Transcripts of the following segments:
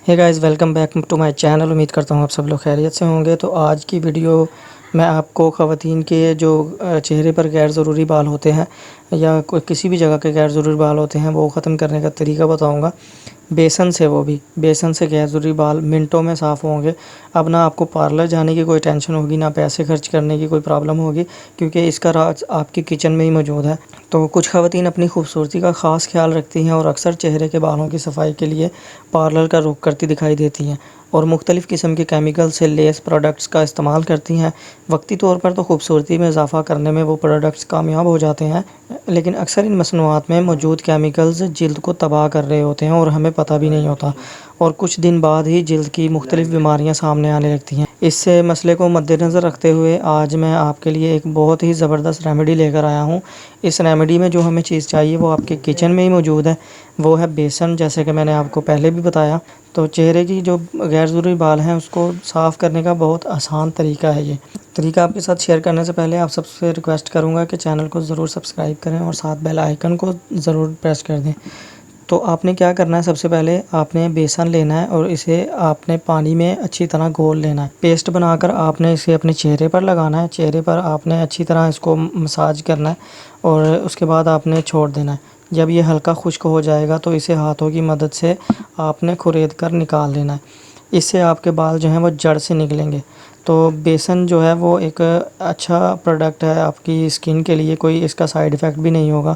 Hey guys, welcome back to my channel. उम्मीद करता हूँ आप सब लोग खैरियत से होंगे। तो आज की वीडियो मैं आपको ख़वातीन के जो चेहरे पर गैर ज़रूरी बाल होते हैं या कोई किसी भी जगह के गैर ज़रूरी बाल होते हैं वो ख़त्म करने का तरीका बताऊँगा। बेसन से, वो भी बेसन से गैर ज़रूरी बाल मिनटों में साफ़ होंगे। अब ना आपको पार्लर जाने की कोई टेंशन होगी, ना पैसे खर्च करने की कोई प्रॉब्लम होगी, क्योंकि इसका राज आपकी किचन में ही मौजूद है। तो कुछ ख़वातीन अपनी खूबसूरती का ख़ास ख्याल रखती हैं और अक्सर चेहरे के बालों की सफाई के लिए पार्लर का रुख करती दिखाई देती हैं और मुख्तलिफ़ किस्म के केमिकल से लेस प्रोडक्ट्स का इस्तेमाल करती हैं। वक्ती तौर पर तो खूबसूरती में इजाफ़ा करने में वो प्रोडक्ट्स कामयाब हो जाते हैं, लेकिन अक्सर इन मसनूआत में मौजूद केमिकल्स जिल्द को तबाह कर रहे होते हैं और हमें पता भी नहीं होता, और कुछ दिन बाद ही जिल्द की मुख्तलिफ़ बीमारियां सामने आने लगती हैं। इससे मसले को मद्देनज़र रखते हुए आज मैं आपके लिए एक बहुत ही ज़बरदस्त रेमेडी लेकर आया हूँ। इस रेमेडी में जो हमें चीज़ चाहिए वो आपके किचन में ही मौजूद है, वो है बेसन। जैसे कि मैंने आपको पहले भी बताया, तो चेहरे की जो गैर ज़रूरी बाल हैं उसको साफ़ करने का बहुत आसान तरीका है। ये तरीका आपके साथ शेयर करने से पहले आप सबसे रिक्वेस्ट करूँगा कि चैनल को ज़रूर सब्सक्राइब करें और साथ बेल आइकन को ज़रूर प्रेस कर दें। तो आपने क्या करना है, सबसे पहले आपने बेसन लेना है और इसे आपने पानी में अच्छी तरह घोल लेना है। पेस्ट बनाकर आपने इसे अपने चेहरे पर लगाना है। चेहरे पर आपने अच्छी तरह इसको मसाज करना है और उसके बाद आपने छोड़ देना है। जब ये हल्का खुश्क हो जाएगा तो इसे हाथों की मदद से आपने खुरेद कर निकाल लेना है। इससे आपके बाल जो हैं वो जड़ से निकलेंगे। तो बेसन जो है वो एक अच्छा प्रोडक्ट है आपकी स्किन के लिए, कोई इसका साइड इफ़ेक्ट भी नहीं होगा।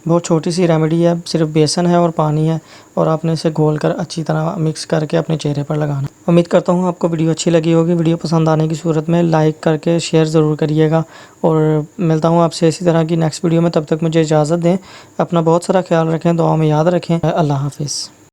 बहुत छोटी सी रेमेडी है, सिर्फ बेसन है और पानी है, और आपने इसे घोल कर अच्छी तरह मिक्स करके अपने चेहरे पर लगाना। उम्मीद करता हूँ आपको वीडियो अच्छी लगी होगी। वीडियो पसंद आने की सूरत में लाइक करके शेयर ज़रूर करिएगा, और मिलता हूँ आपसे इसी तरह की नेक्स्ट वीडियो में। तब तक मुझे इजाज़त दें। अपना बहुत सारा ख्याल रखें, दुआ में याद रखें। अल्लाह हाफिज़।